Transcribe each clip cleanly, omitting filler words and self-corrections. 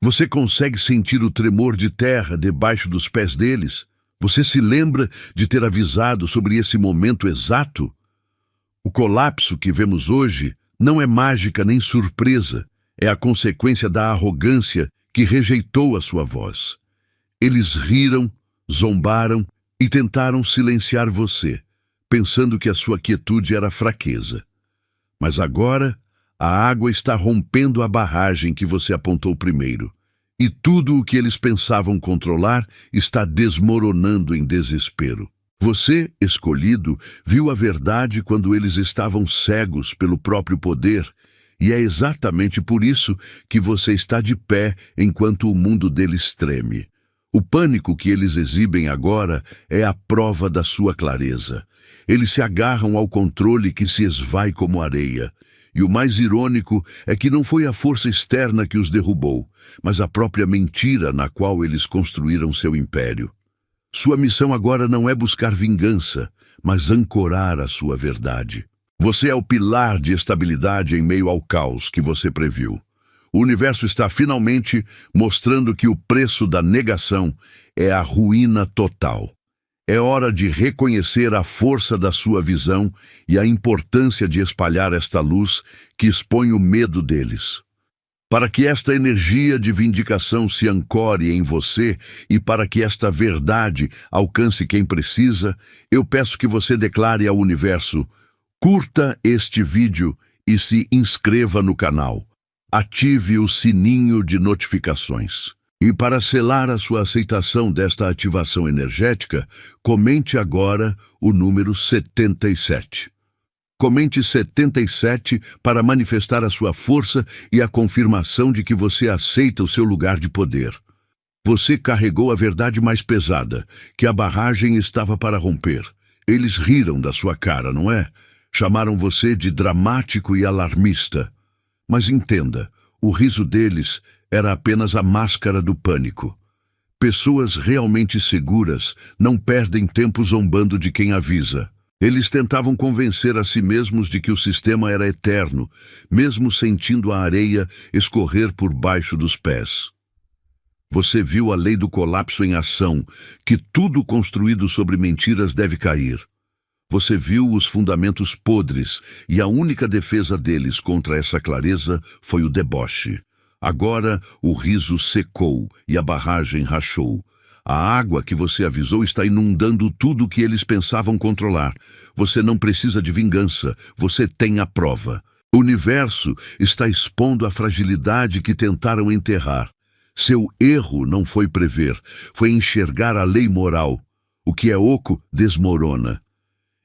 Você consegue sentir o tremor de terra debaixo dos pés deles? Você se lembra de ter avisado sobre esse momento exato? O colapso que vemos hoje não é mágica nem surpresa, é a consequência da arrogância que rejeitou a sua voz. Eles riram, zombaram e tentaram silenciar você, pensando que a sua quietude era fraqueza. Mas agora, a água está rompendo a barragem que você apontou primeiro, e tudo o que eles pensavam controlar está desmoronando em desespero. Você, escolhido, viu a verdade quando eles estavam cegos pelo próprio poder, e é exatamente por isso que você está de pé enquanto o mundo deles treme. O pânico que eles exibem agora é a prova da sua clareza. Eles se agarram ao controle que se esvai como areia. E o mais irônico é que não foi a força externa que os derrubou, mas a própria mentira na qual eles construíram seu império. Sua missão agora não é buscar vingança, mas ancorar a sua verdade. Você é o pilar de estabilidade em meio ao caos que você previu. O universo está finalmente mostrando que o preço da negação é a ruína total. É hora de reconhecer a força da sua visão e a importância de espalhar esta luz que expõe o medo deles. Para que esta energia de vindicação se ancore em você e para que esta verdade alcance quem precisa, eu peço que você declare ao universo: curta este vídeo e se inscreva no canal. Ative o sininho de notificações. E para selar a sua aceitação desta ativação energética, comente agora o número 77. Comente 77 para manifestar a sua força e a confirmação de que você aceita o seu lugar de poder. Você carregou a verdade mais pesada, que a barragem estava para romper. Eles riram da sua cara, não é? Chamaram você de dramático e alarmista. Mas entenda, o riso deles era apenas a máscara do pânico. Pessoas realmente seguras não perdem tempo zombando de quem avisa. Eles tentavam convencer a si mesmos de que o sistema era eterno, mesmo sentindo a areia escorrer por baixo dos pés. Você viu a lei do colapso em ação, que tudo construído sobre mentiras deve cair. Você viu os fundamentos podres, e a única defesa deles contra essa clareza foi o deboche. Agora o riso secou e a barragem rachou. A água que você avisou está inundando tudo o que eles pensavam controlar. Você não precisa de vingança, você tem a prova. O universo está expondo a fragilidade que tentaram enterrar. Seu erro não foi prever, foi enxergar a lei moral. O que é oco desmorona.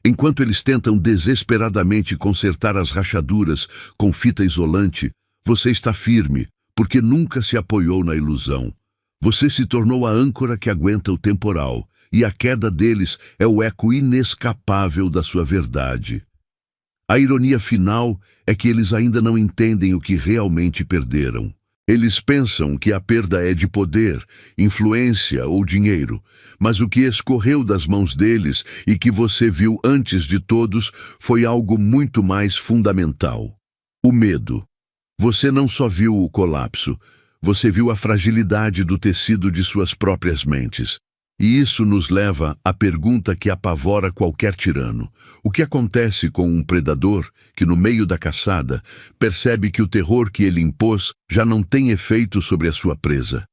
Enquanto eles tentam desesperadamente consertar as rachaduras com fita isolante, você está firme, porque nunca se apoiou na ilusão. Você se tornou a âncora que aguenta o temporal, e a queda deles é o eco inescapável da sua verdade. A ironia final é que eles ainda não entendem o que realmente perderam. Eles pensam que a perda é de poder, influência ou dinheiro, mas o que escorreu das mãos deles e que você viu antes de todos foi algo muito mais fundamental: o medo. Você não só viu o colapso, você viu a fragilidade do tecido de suas próprias mentes. E isso nos leva à pergunta que apavora qualquer tirano. O que acontece com um predador que, no meio da caçada, percebe que o terror que ele impôs já não tem efeito sobre a sua presa?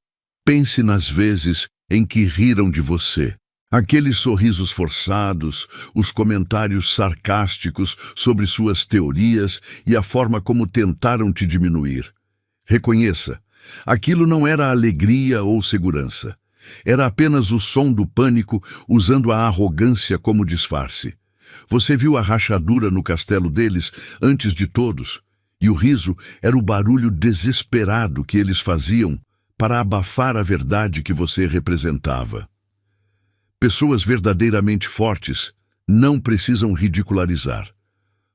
Pense nas vezes em que riram de você. Aqueles sorrisos forçados, os comentários sarcásticos sobre suas teorias e a forma como tentaram te diminuir. Reconheça, aquilo não era alegria ou segurança. Era apenas o som do pânico usando a arrogância como disfarce. Você viu a rachadura no castelo deles antes de todos, e o riso era o barulho desesperado que eles faziam para abafar a verdade que você representava. Pessoas verdadeiramente fortes não precisam ridicularizar.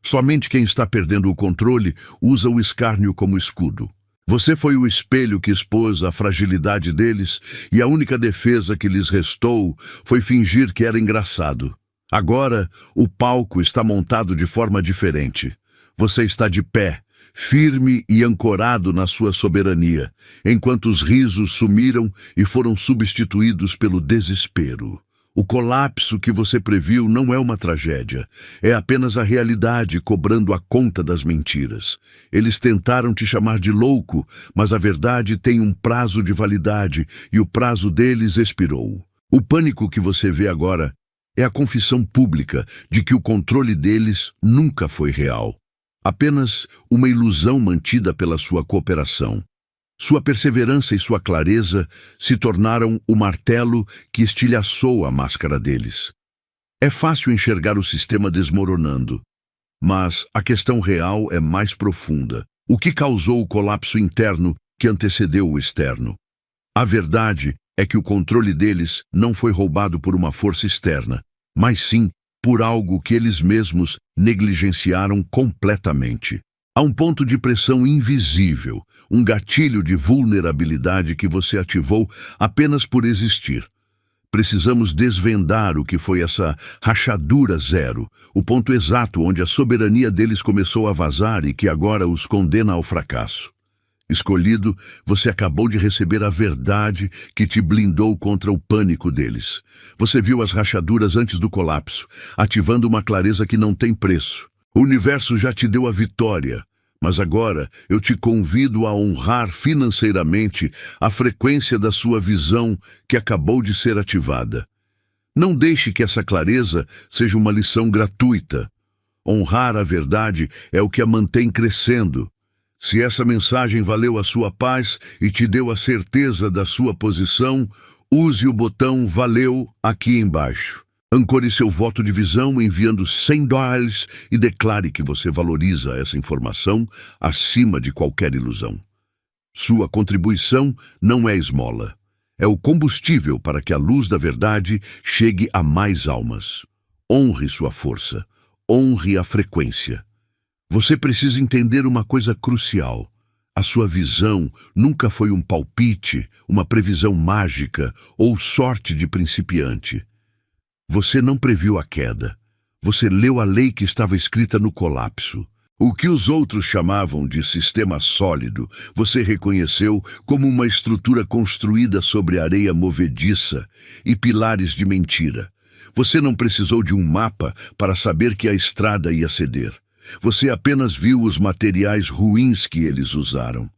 Somente quem está perdendo o controle usa o escárnio como escudo. Você foi o espelho que expôs a fragilidade deles, e a única defesa que lhes restou foi fingir que era engraçado. Agora, o palco está montado de forma diferente. Você está de pé, firme e ancorado na sua soberania, enquanto os risos sumiram e foram substituídos pelo desespero. O colapso que você previu não é uma tragédia, é apenas a realidade cobrando a conta das mentiras. Eles tentaram te chamar de louco, mas a verdade tem um prazo de validade e o prazo deles expirou. O pânico que você vê agora é a confissão pública de que o controle deles nunca foi real. Apenas uma ilusão mantida pela sua cooperação. Sua perseverança e sua clareza se tornaram o martelo que estilhaçou a máscara deles. É fácil enxergar o sistema desmoronando, mas a questão real é mais profunda. O que causou o colapso interno que antecedeu o externo? A verdade é que o controle deles não foi roubado por uma força externa, mas sim por algo que eles mesmos negligenciaram completamente. Há um ponto de pressão invisível, um gatilho de vulnerabilidade que você ativou apenas por existir. Precisamos desvendar o que foi essa rachadura zero, o ponto exato onde a soberania deles começou a vazar e que agora os condena ao fracasso. Escolhido, você acabou de receber a verdade que te blindou contra o pânico deles. Você viu as rachaduras antes do colapso, ativando uma clareza que não tem preço. O universo já te deu a vitória, mas agora eu te convido a honrar financeiramente a frequência da sua visão que acabou de ser ativada. Não deixe que essa clareza seja uma lição gratuita. Honrar a verdade é o que a mantém crescendo. Se essa mensagem valeu a sua paz e te deu a certeza da sua posição, use o botão Valeu aqui embaixo. Ancore seu voto de visão enviando $100 e declare que você valoriza essa informação acima de qualquer ilusão. Sua contribuição não é esmola. É o combustível para que a luz da verdade chegue a mais almas. Honre sua força. Honre a frequência. Você precisa entender uma coisa crucial. A sua visão nunca foi um palpite, uma previsão mágica ou sorte de principiante. Você não previu a queda. Você leu a lei que estava escrita no colapso. O que os outros chamavam de sistema sólido, você reconheceu como uma estrutura construída sobre areia movediça e pilares de mentira. Você não precisou de um mapa para saber que a estrada ia ceder. Você apenas viu os materiais ruins que eles usaram.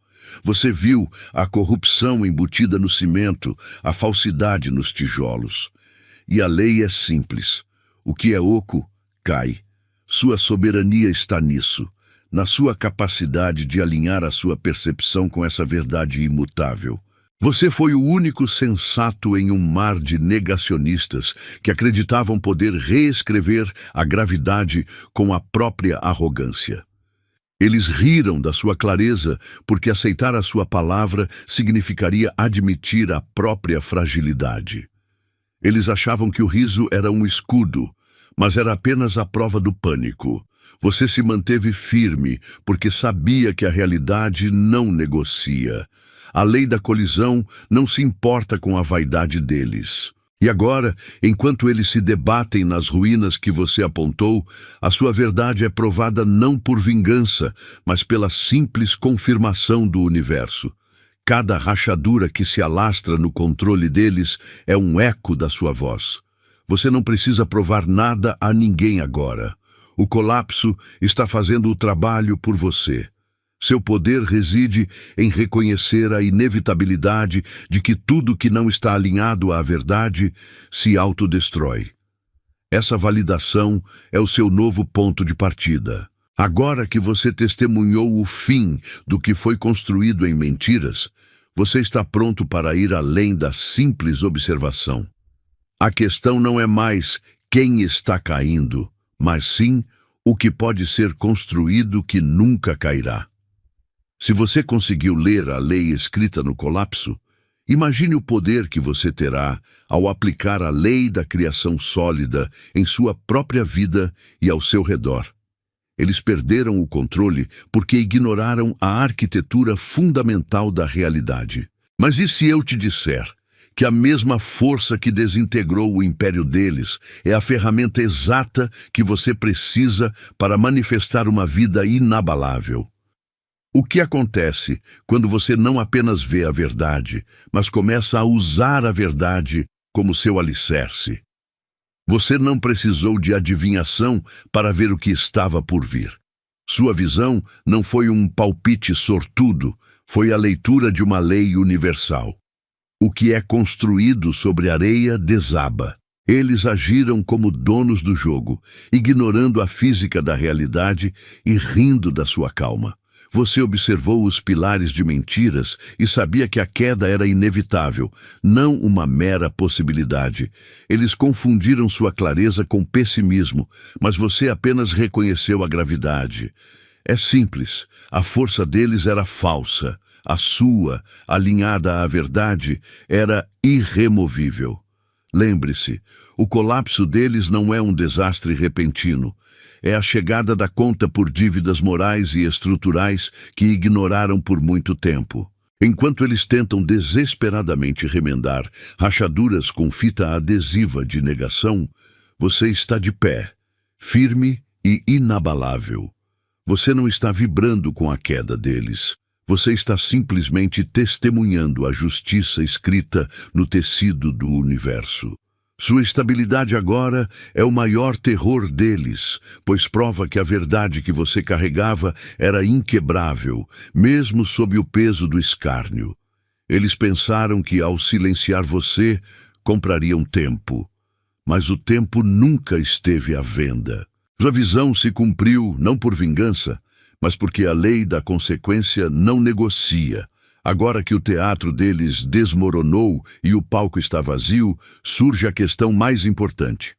Você viu a corrupção embutida no cimento, a falsidade nos tijolos. E a lei é simples. O que é oco, cai. Sua soberania está nisso, na sua capacidade de alinhar a sua percepção com essa verdade imutável. Você foi o único sensato em um mar de negacionistas que acreditavam poder reescrever a gravidade com a própria arrogância. Eles riram da sua clareza porque aceitar a sua palavra significaria admitir a própria fragilidade. Eles achavam que o riso era um escudo, mas era apenas a prova do pânico. Você se manteve firme porque sabia que a realidade não negocia. A lei da colisão não se importa com a vaidade deles. E agora, enquanto eles se debatem nas ruínas que você apontou, a sua verdade é provada não por vingança, mas pela simples confirmação do universo. Cada rachadura que se alastra no controle deles é um eco da sua voz. Você não precisa provar nada a ninguém agora. O colapso está fazendo o trabalho por você. Seu poder reside em reconhecer a inevitabilidade de que tudo que não está alinhado à verdade se autodestrói. Essa validação é o seu novo ponto de partida. Agora que você testemunhou o fim do que foi construído em mentiras, você está pronto para ir além da simples observação. A questão não é mais quem está caindo, mas sim o que pode ser construído que nunca cairá. Se você conseguiu ler a lei escrita no colapso, imagine o poder que você terá ao aplicar a lei da criação sólida em sua própria vida e ao seu redor. Eles perderam o controle porque ignoraram a arquitetura fundamental da realidade. Mas e se eu te disser que a mesma força que desintegrou o império deles é a ferramenta exata que você precisa para manifestar uma vida inabalável? O que acontece quando você não apenas vê a verdade, mas começa a usar a verdade como seu alicerce? Você não precisou de adivinhação para ver o que estava por vir. Sua visão não foi um palpite sortudo, foi a leitura de uma lei universal. O que é construído sobre areia desaba. Eles agiram como donos do jogo, ignorando a física da realidade e rindo da sua calma. Você observou os pilares de mentiras e sabia que a queda era inevitável, não uma mera possibilidade. Eles confundiram sua clareza com pessimismo, mas você apenas reconheceu a gravidade. É simples, a força deles era falsa. A sua, alinhada à verdade, era irremovível. Lembre-se, o colapso deles não é um desastre repentino. É a chegada da conta por dívidas morais e estruturais que ignoraram por muito tempo. Enquanto eles tentam desesperadamente remendar rachaduras com fita adesiva de negação, você está de pé, firme e inabalável. Você não está vibrando com a queda deles. Você está simplesmente testemunhando a justiça escrita no tecido do universo. Sua estabilidade agora é o maior terror deles, pois prova que a verdade que você carregava era inquebrável, mesmo sob o peso do escárnio. Eles pensaram que, ao silenciar você, comprariam tempo. Mas o tempo nunca esteve à venda. Sua visão se cumpriu não por vingança, mas porque a lei da consequência não negocia. Agora que o teatro deles desmoronou e o palco está vazio, surge a questão mais importante.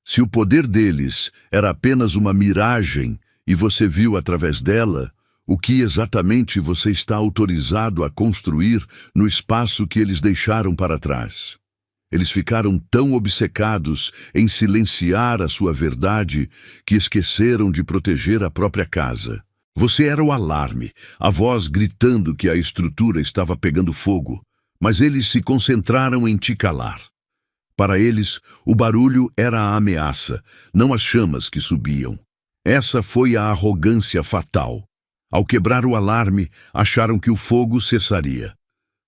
Se o poder deles era apenas uma miragem e você viu através dela, o que exatamente você está autorizado a construir no espaço que eles deixaram para trás? Eles ficaram tão obcecados em silenciar a sua verdade que esqueceram de proteger a própria casa. Você era o alarme, a voz gritando que a estrutura estava pegando fogo, mas eles se concentraram em te calar. Para eles, o barulho era a ameaça, não as chamas que subiam. Essa foi a arrogância fatal. Ao quebrar o alarme, acharam que o fogo cessaria.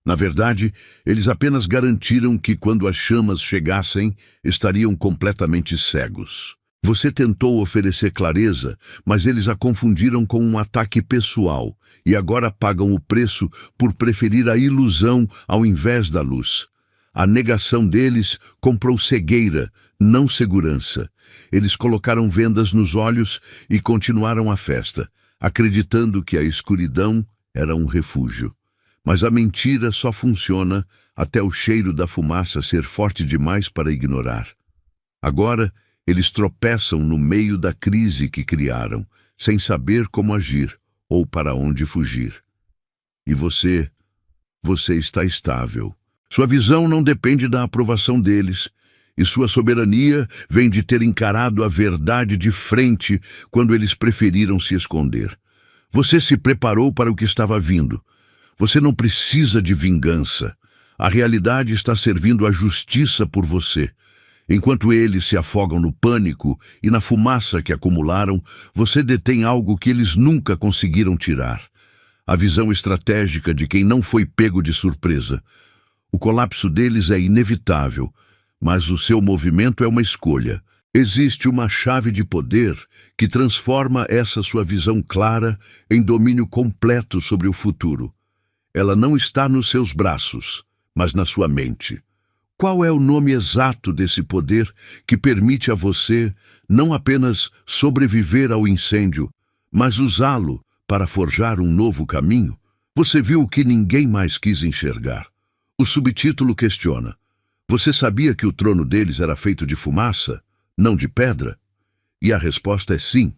Na verdade, eles apenas garantiram que quando as chamas chegassem, estariam completamente cegos. Você tentou oferecer clareza, mas eles a confundiram com um ataque pessoal e agora pagam o preço por preferir a ilusão ao invés da luz. A negação deles comprou cegueira, não segurança. Eles colocaram vendas nos olhos e continuaram a festa, acreditando que a escuridão era um refúgio. Mas a mentira só funciona até o cheiro da fumaça ser forte demais para ignorar. Agora, eles tropeçam no meio da crise que criaram, sem saber como agir ou para onde fugir. E você está estável. Sua visão não depende da aprovação deles, e sua soberania vem de ter encarado a verdade de frente quando eles preferiram se esconder. Você se preparou para o que estava vindo. Você não precisa de vingança. A realidade está servindo a justiça por você. Enquanto eles se afogam no pânico e na fumaça que acumularam, você detém algo que eles nunca conseguiram tirar. A visão estratégica de quem não foi pego de surpresa. O colapso deles é inevitável, mas o seu movimento é uma escolha. Existe uma chave de poder que transforma essa sua visão clara em domínio completo sobre o futuro. Ela não está nos seus braços, mas na sua mente. Qual é o nome exato desse poder que permite a você não apenas sobreviver ao incêndio, mas usá-lo para forjar um novo caminho? Você viu o que ninguém mais quis enxergar. O subtítulo questiona: você sabia que o trono deles era feito de fumaça, não de pedra? E a resposta é sim,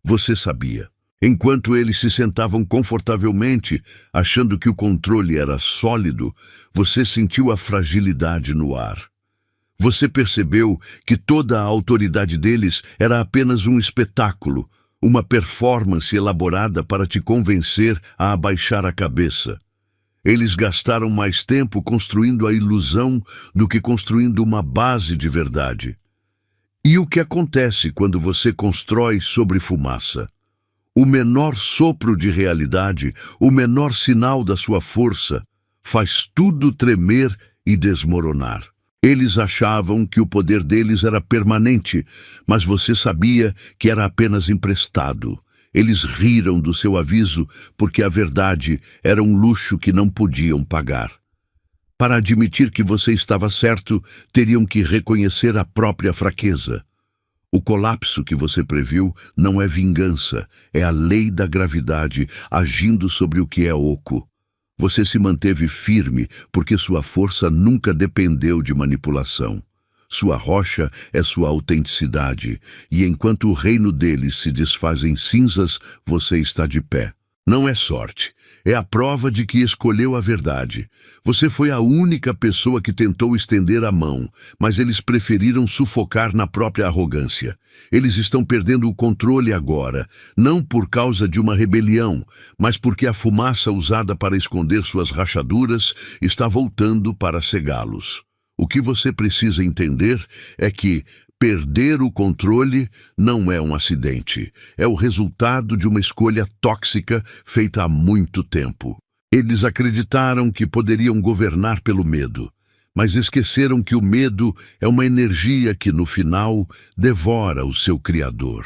você sabia. Enquanto eles se sentavam confortavelmente, achando que o controle era sólido, você sentiu a fragilidade no ar. Você percebeu que toda a autoridade deles era apenas um espetáculo, uma performance elaborada para te convencer a abaixar a cabeça. Eles gastaram mais tempo construindo a ilusão do que construindo uma base de verdade. E o que acontece quando você constrói sobre fumaça? O menor sopro de realidade, o menor sinal da sua força, faz tudo tremer e desmoronar. Eles achavam que o poder deles era permanente, mas você sabia que era apenas emprestado. Eles riram do seu aviso porque a verdade era um luxo que não podiam pagar. Para admitir que você estava certo, teriam que reconhecer a própria fraqueza. O colapso que você previu não é vingança, é a lei da gravidade agindo sobre o que é oco. Você se manteve firme porque sua força nunca dependeu de manipulação. Sua rocha é sua autenticidade, e enquanto o reino deles se desfaz em cinzas, você está de pé. Não é sorte, é a prova de que escolheu a verdade. Você foi a única pessoa que tentou estender a mão, mas eles preferiram sufocar na própria arrogância. Eles estão perdendo o controle agora, não por causa de uma rebelião, mas porque a fumaça usada para esconder suas rachaduras está voltando para cegá-los. O que você precisa entender é que perder o controle não é um acidente, é o resultado de uma escolha tóxica feita há muito tempo. Eles acreditaram que poderiam governar pelo medo, mas esqueceram que o medo é uma energia que, no final, devora o seu criador.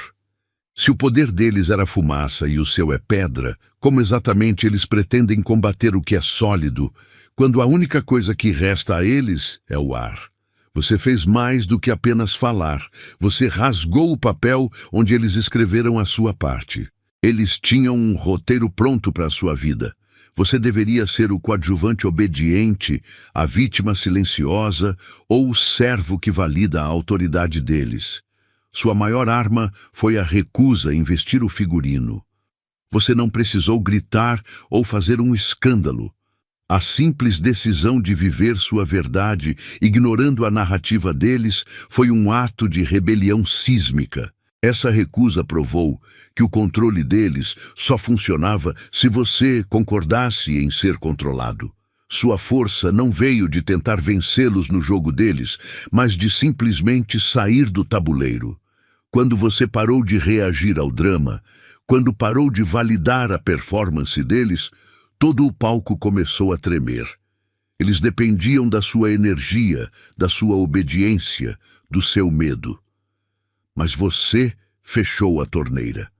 Se o poder deles era fumaça e o seu é pedra, como exatamente eles pretendem combater o que é sólido, quando a única coisa que resta a eles é o ar? Você fez mais do que apenas falar. Você rasgou o papel onde eles escreveram a sua parte. Eles tinham um roteiro pronto para a sua vida. Você deveria ser o coadjuvante obediente, a vítima silenciosa ou o servo que valida a autoridade deles. Sua maior arma foi a recusa em vestir o figurino. Você não precisou gritar ou fazer um escândalo. A simples decisão de viver sua verdade, ignorando a narrativa deles, foi um ato de rebelião sísmica. Essa recusa provou que o controle deles só funcionava se você concordasse em ser controlado. Sua força não veio de tentar vencê-los no jogo deles, mas de simplesmente sair do tabuleiro. Quando você parou de reagir ao drama, quando parou de validar a performance deles, todo o palco começou a tremer. Eles dependiam da sua energia, da sua obediência, do seu medo. Mas você fechou a torneira.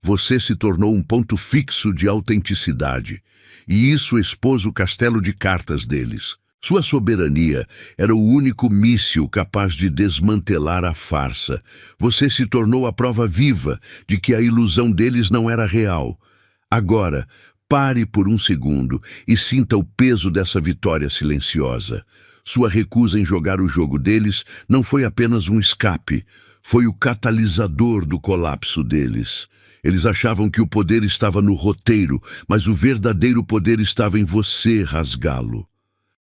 Você se tornou um ponto fixo de autenticidade, e isso expôs o castelo de cartas deles. Sua soberania era o único míssil capaz de desmantelar a farsa. Você se tornou a prova viva de que a ilusão deles não era real. Agora, pare por um segundo e sinta o peso dessa vitória silenciosa. Sua recusa em jogar o jogo deles não foi apenas um escape, foi o catalisador do colapso deles. Eles achavam que o poder estava no roteiro, mas o verdadeiro poder estava em você rasgá-lo.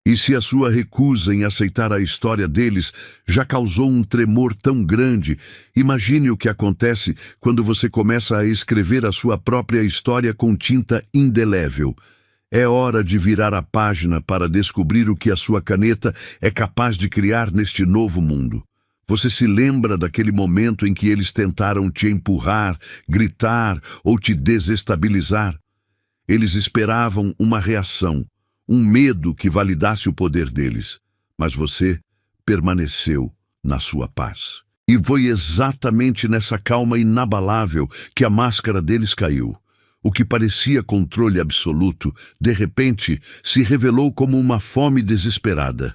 E se a sua recusa em aceitar a história deles já causou um tremor tão grande, imagine o que acontece quando você começa a escrever a sua própria história com tinta indelével. É hora de virar a página para descobrir o que a sua caneta é capaz de criar neste novo mundo. Você se lembra daquele momento em que eles tentaram te empurrar, gritar ou te desestabilizar? Eles esperavam uma reação, um medo que validasse o poder deles, mas você permaneceu na sua paz. E foi exatamente nessa calma inabalável que a máscara deles caiu. O que parecia controle absoluto, de repente, se revelou como uma fome desesperada.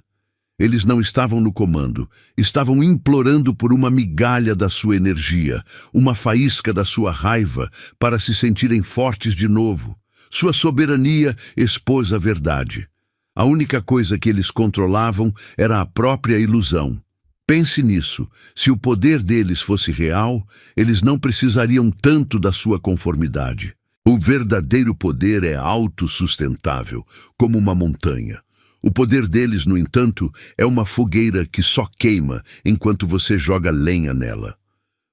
Eles não estavam no comando, estavam implorando por uma migalha da sua energia, uma faísca da sua raiva, para se sentirem fortes de novo. Sua soberania expôs a verdade. A única coisa que eles controlavam era a própria ilusão. Pense nisso. Se o poder deles fosse real, eles não precisariam tanto da sua conformidade. O verdadeiro poder é autossustentável, como uma montanha. O poder deles, no entanto, é uma fogueira que só queima enquanto você joga lenha nela.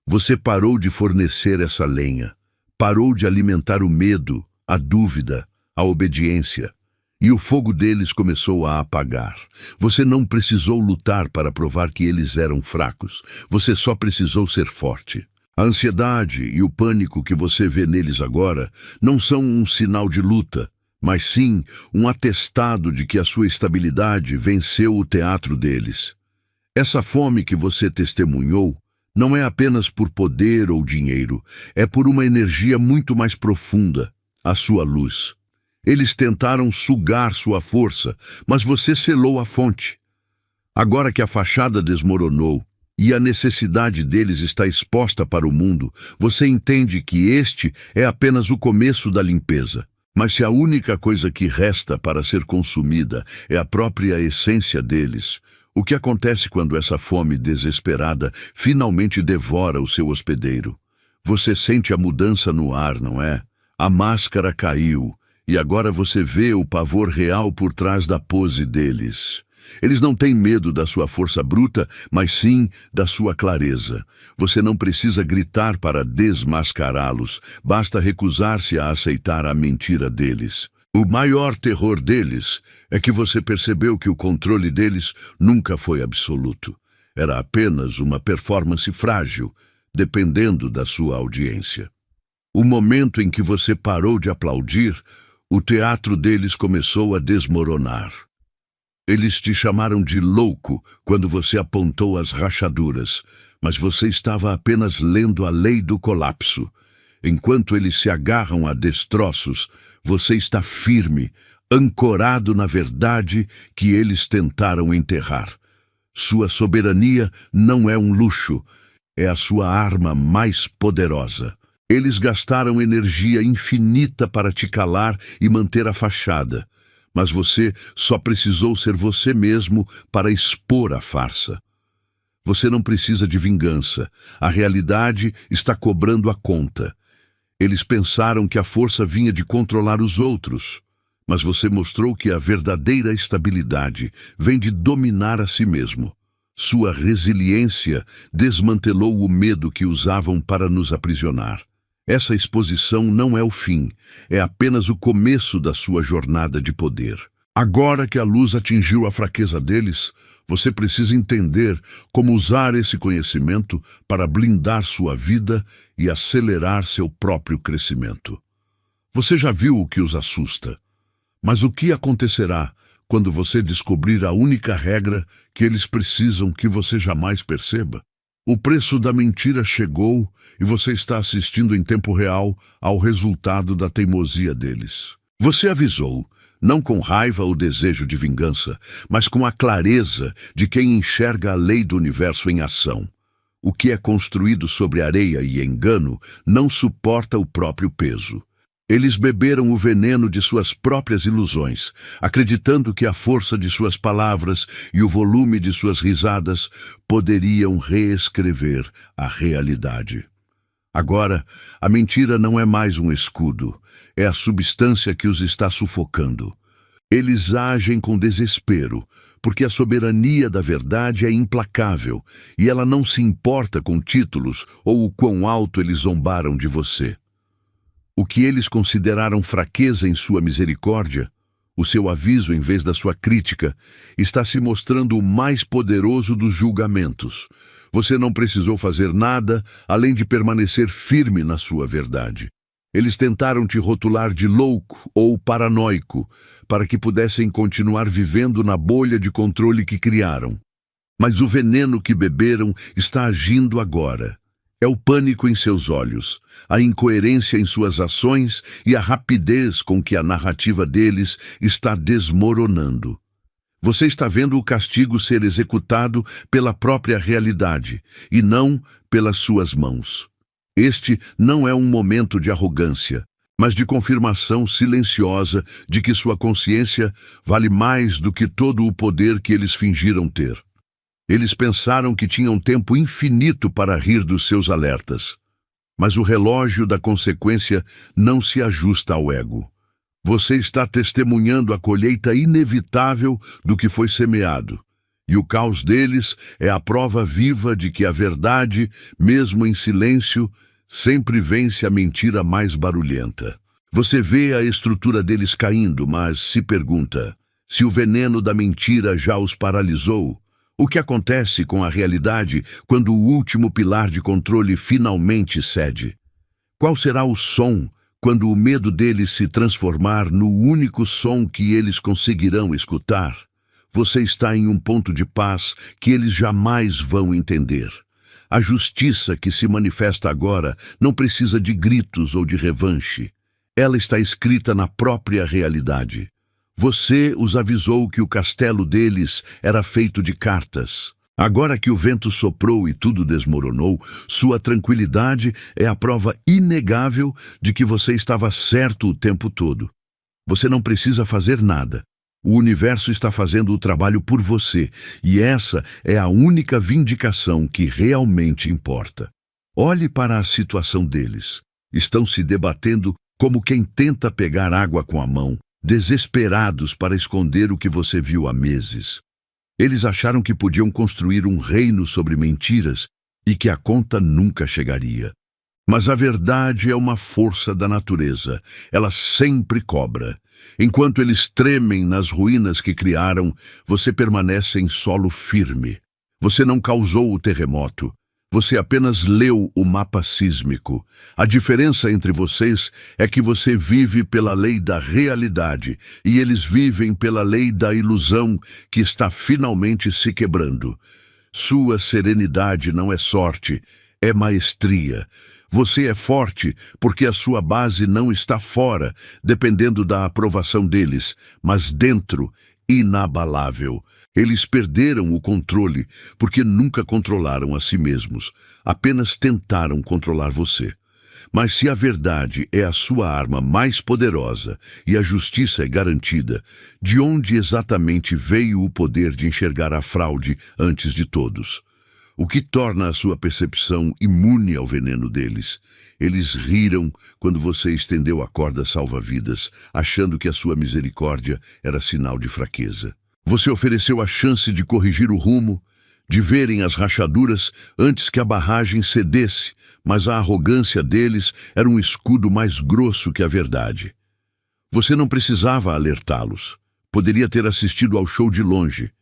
Você parou de fornecer essa lenha, parou de alimentar o medo, a dúvida, a obediência, e o fogo deles começou a apagar. Você não precisou lutar para provar que eles eram fracos, você só precisou ser forte. A ansiedade e o pânico que você vê neles agora não são um sinal de luta, mas sim um atestado de que a sua estabilidade venceu o teatro deles. Essa fome que você testemunhou não é apenas por poder ou dinheiro, é por uma energia muito mais profunda, a sua luz. Eles tentaram sugar sua força, mas você selou a fonte. Agora que a fachada desmoronou e a necessidade deles está exposta para o mundo, você entende que este é apenas o começo da limpeza. Mas se a única coisa que resta para ser consumida é a própria essência deles, o que acontece quando essa fome desesperada finalmente devora o seu hospedeiro? Você sente a mudança no ar, não é? A máscara caiu, e agora você vê o pavor real por trás da pose deles. Eles não têm medo da sua força bruta, mas sim da sua clareza. Você não precisa gritar para desmascará-los, basta recusar-se a aceitar a mentira deles. O maior terror deles é que você percebeu que o controle deles nunca foi absoluto. Era apenas uma performance frágil, dependendo da sua audiência. O momento em que você parou de aplaudir, o teatro deles começou a desmoronar. Eles te chamaram de louco quando você apontou as rachaduras, mas você estava apenas lendo a lei do colapso. Enquanto eles se agarram a destroços, você está firme, ancorado na verdade que eles tentaram enterrar. Sua soberania não é um luxo, é a sua arma mais poderosa. Eles gastaram energia infinita para te calar e manter a fachada, mas você só precisou ser você mesmo para expor a farsa. Você não precisa de vingança. A realidade está cobrando a conta. Eles pensaram que a força vinha de controlar os outros, mas você mostrou que a verdadeira estabilidade vem de dominar a si mesmo. Sua resiliência desmantelou o medo que usavam para nos aprisionar. Essa exposição não é o fim, é apenas o começo da sua jornada de poder. Agora que a luz atingiu a fraqueza deles, você precisa entender como usar esse conhecimento para blindar sua vida e acelerar seu próprio crescimento. Você já viu o que os assusta, mas o que acontecerá quando você descobrir a única regra que eles precisam que você jamais perceba? O preço da mentira chegou e você está assistindo em tempo real ao resultado da teimosia deles. Você avisou, não com raiva ou desejo de vingança, mas com a clareza de quem enxerga a lei do universo em ação. O que é construído sobre areia e engano não suporta o próprio peso. Eles beberam o veneno de suas próprias ilusões, acreditando que a força de suas palavras e o volume de suas risadas poderiam reescrever a realidade. Agora, a mentira não é mais um escudo, é a substância que os está sufocando. Eles agem com desespero, porque a soberania da verdade é implacável e ela não se importa com títulos ou o quão alto eles zombaram de você. O que eles consideraram fraqueza em sua misericórdia, o seu aviso em vez da sua crítica, está se mostrando o mais poderoso dos julgamentos. Você não precisou fazer nada além de permanecer firme na sua verdade. Eles tentaram te rotular de louco ou paranoico para que pudessem continuar vivendo na bolha de controle que criaram. Mas o veneno que beberam está agindo agora. É o pânico em seus olhos, a incoerência em suas ações e a rapidez com que a narrativa deles está desmoronando. Você está vendo o castigo ser executado pela própria realidade e não pelas suas mãos. Este não é um momento de arrogância, mas de confirmação silenciosa de que sua consciência vale mais do que todo o poder que eles fingiram ter. Eles pensaram que tinham tempo infinito para rir dos seus alertas. Mas o relógio da consequência não se ajusta ao ego. Você está testemunhando a colheita inevitável do que foi semeado. E o caos deles é a prova viva de que a verdade, mesmo em silêncio, sempre vence a mentira mais barulhenta. Você vê a estrutura deles caindo, mas se pergunta: se o veneno da mentira já os paralisou, O que acontece com a realidade quando o último pilar de controle finalmente cede? Qual será o som quando o medo deles se transformar no único som que eles conseguirão escutar? Você está em um ponto de paz que eles jamais vão entender. A justiça que se manifesta agora não precisa de gritos ou de revanche. Ela está escrita na própria realidade. Você os avisou que o castelo deles era feito de cartas. Agora que o vento soprou e tudo desmoronou, sua tranquilidade é a prova inegável de que você estava certo o tempo todo. Você não precisa fazer nada. O universo está fazendo o trabalho por você, e essa é a única vindicação que realmente importa. Olhe para a situação deles. Estão se debatendo como quem tenta pegar água com a mão, desesperados para esconder o que você viu há meses. Eles acharam que podiam construir um reino sobre mentiras e que a conta nunca chegaria. Mas a verdade é uma força da natureza. Ela sempre cobra. Enquanto eles tremem nas ruínas que criaram, você permanece em solo firme. Você não causou o terremoto. Você apenas leu o mapa sísmico. A diferença entre vocês é que você vive pela lei da realidade e eles vivem pela lei da ilusão que está finalmente se quebrando. Sua serenidade não é sorte, é maestria. Você é forte porque a sua base não está fora, dependendo da aprovação deles, mas dentro, inabalável. Eles perderam o controle porque nunca controlaram a si mesmos, apenas tentaram controlar você. Mas se a verdade é a sua arma mais poderosa e a justiça é garantida, de onde exatamente veio o poder de enxergar a fraude antes de todos? O que torna a sua percepção imune ao veneno deles? Eles riram quando você estendeu a corda salva-vidas, achando que a sua misericórdia era sinal de fraqueza. Você ofereceu a chance de corrigir o rumo, de verem as rachaduras antes que a barragem cedesse, mas a arrogância deles era um escudo mais grosso que a verdade. Você não precisava alertá-los. Poderia ter assistido ao show de longe.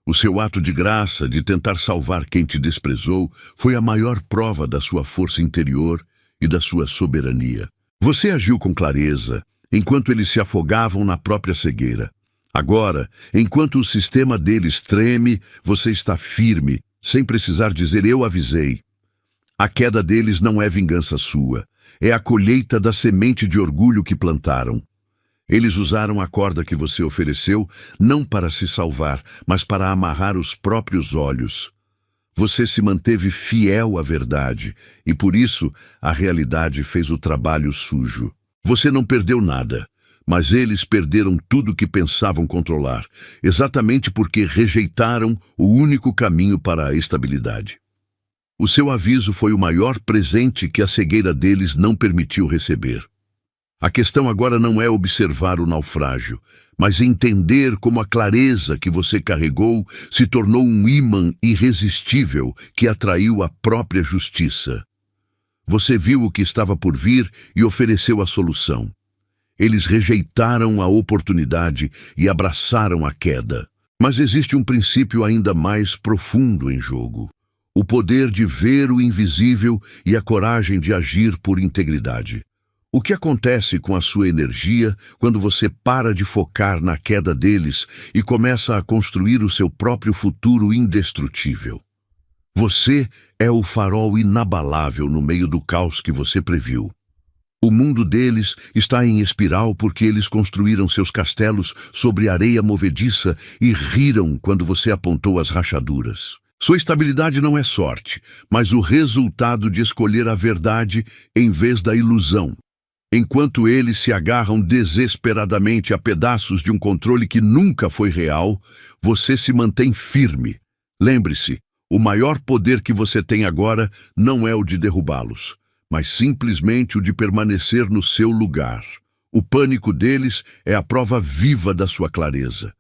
O seu ato de graça, de tentar salvar quem te desprezou, foi a maior prova da sua força interior e da sua soberania. Você agiu com clareza, enquanto eles se afogavam na própria cegueira. Agora, enquanto o sistema deles treme, você está firme, sem precisar dizer "eu avisei". A queda deles não é vingança sua, é a colheita da semente de orgulho que plantaram. Eles usaram a corda que você ofereceu não para se salvar, mas para amarrar os próprios olhos. Você se manteve fiel à verdade, e por isso a realidade fez o trabalho sujo. Você não perdeu nada, mas eles perderam tudo que pensavam controlar, exatamente porque rejeitaram o único caminho para a estabilidade. O seu aviso foi o maior presente que a cegueira deles não permitiu receber. A questão agora não é observar o naufrágio, mas entender como a clareza que você carregou se tornou um ímã irresistível que atraiu a própria justiça. Você viu o que estava por vir e ofereceu a solução. Eles rejeitaram a oportunidade e abraçaram a queda. Mas existe um princípio ainda mais profundo em jogo: o poder de ver o invisível e a coragem de agir por integridade. O que acontece com a sua energia quando você para de focar na queda deles e começa a construir o seu próprio futuro indestrutível? Você é o farol inabalável no meio do caos que você previu. O mundo deles está em espiral porque eles construíram seus castelos sobre areia movediça e riram quando você apontou as rachaduras. Sua estabilidade não é sorte, mas o resultado de escolher a verdade em vez da ilusão. Enquanto eles se agarram desesperadamente a pedaços de um controle que nunca foi real, você se mantém firme. Lembre-se, o maior poder que você tem agora não é o de derrubá-los, mas simplesmente o de permanecer no seu lugar. O pânico deles é a prova viva da sua clareza.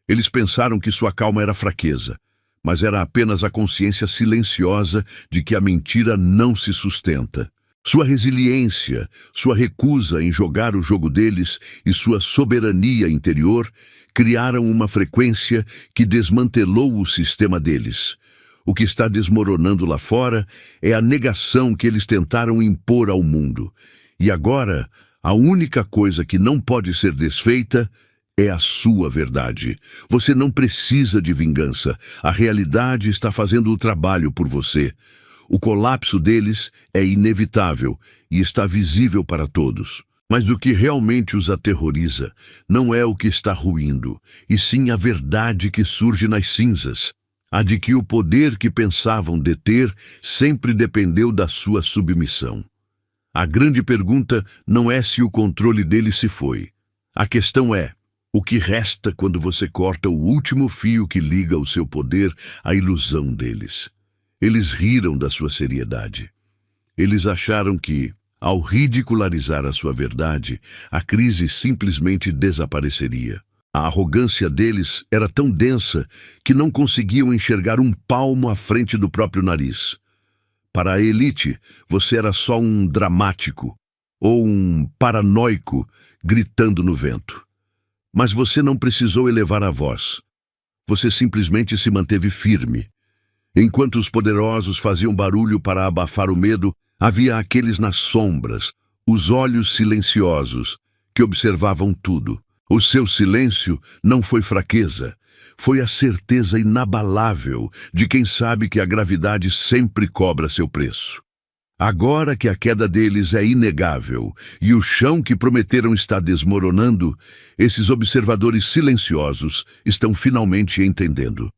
Eles pensaram que sua calma era fraqueza, mas era apenas a consciência silenciosa de que a mentira não se sustenta. Sua resiliência, sua recusa em jogar o jogo deles e sua soberania interior criaram uma frequência que desmantelou o sistema deles. O que está desmoronando lá fora é a negação que eles tentaram impor ao mundo. E agora, a única coisa que não pode ser desfeita é a sua verdade. Você não precisa de vingança. A realidade está fazendo o trabalho por você. O colapso deles é inevitável e está visível para todos. Mas o que realmente os aterroriza não é o que está ruindo, e sim a verdade que surge nas cinzas. A de que o poder que pensavam deter sempre dependeu da sua submissão. A grande pergunta não é se o controle deles se foi. A questão é: o que resta quando você corta o último fio que liga o seu poder à ilusão deles? Eles riram da sua seriedade. Eles acharam que, ao ridicularizar a sua verdade, a crise simplesmente desapareceria. A arrogância deles era tão densa que não conseguiam enxergar um palmo à frente do próprio nariz. Para a elite, você era só um dramático ou um paranoico gritando no vento. Mas você não precisou elevar a voz. Você simplesmente se manteve firme. Enquanto os poderosos faziam barulho para abafar o medo, havia aqueles nas sombras, os olhos silenciosos, que observavam tudo. O seu silêncio não foi fraqueza, foi a certeza inabalável de quem sabe que a gravidade sempre cobra seu preço. Agora que a queda deles é inegável e o chão que prometeram está desmoronando, esses observadores silenciosos estão finalmente entendendo.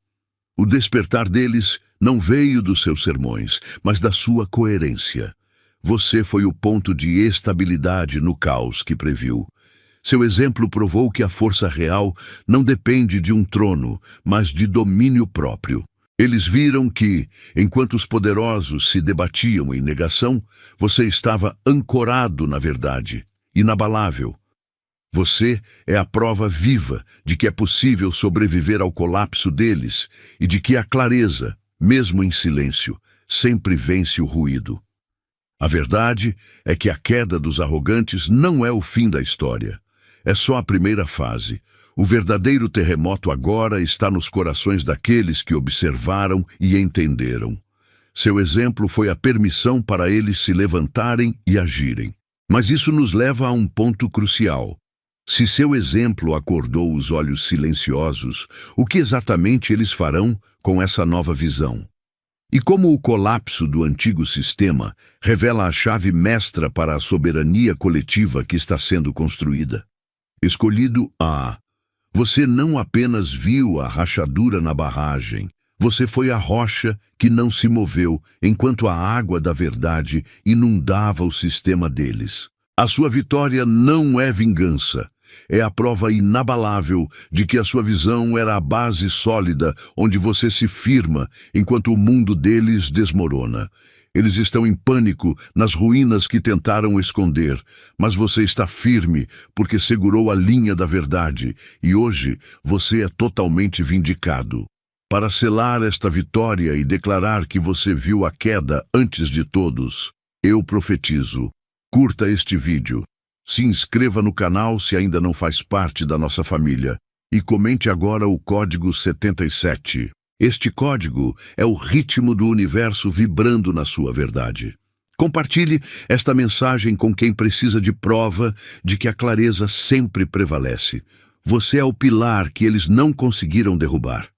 O despertar deles não veio dos seus sermões, mas da sua coerência. Você foi o ponto de estabilidade no caos que previu. Seu exemplo provou que a força real não depende de um trono, mas de domínio próprio. Eles viram que, enquanto os poderosos se debatiam em negação, você estava ancorado na verdade, inabalável. Você é a prova viva de que é possível sobreviver ao colapso deles e de que a clareza, mesmo em silêncio, sempre vence o ruído. A verdade é que a queda dos arrogantes não é o fim da história. É só a primeira fase. O verdadeiro terremoto agora está nos corações daqueles que observaram e entenderam. Seu exemplo foi a permissão para eles se levantarem e agirem. Mas isso nos leva a um ponto crucial. Se seu exemplo acordou os olhos silenciosos, o que exatamente eles farão com essa nova visão? E como o colapso do antigo sistema revela a chave mestra para a soberania coletiva que está sendo construída? Escolhido A. Você não apenas viu a rachadura na barragem, você foi a rocha que não se moveu enquanto a água da verdade inundava o sistema deles. A sua vitória não é vingança. É a prova inabalável de que a sua visão era a base sólida onde você se firma enquanto o mundo deles desmorona. Eles estão em pânico nas ruínas que tentaram esconder, mas você está firme porque segurou a linha da verdade e hoje você é totalmente vindicado. Para selar esta vitória e declarar que você viu a queda antes de todos, eu profetizo: curta este vídeo, se inscreva no canal se ainda não faz parte da nossa família e comente agora o código 77. Este código é o ritmo do universo vibrando na sua verdade. Compartilhe esta mensagem com quem precisa de prova de que a clareza sempre prevalece. Você é o pilar que eles não conseguiram derrubar.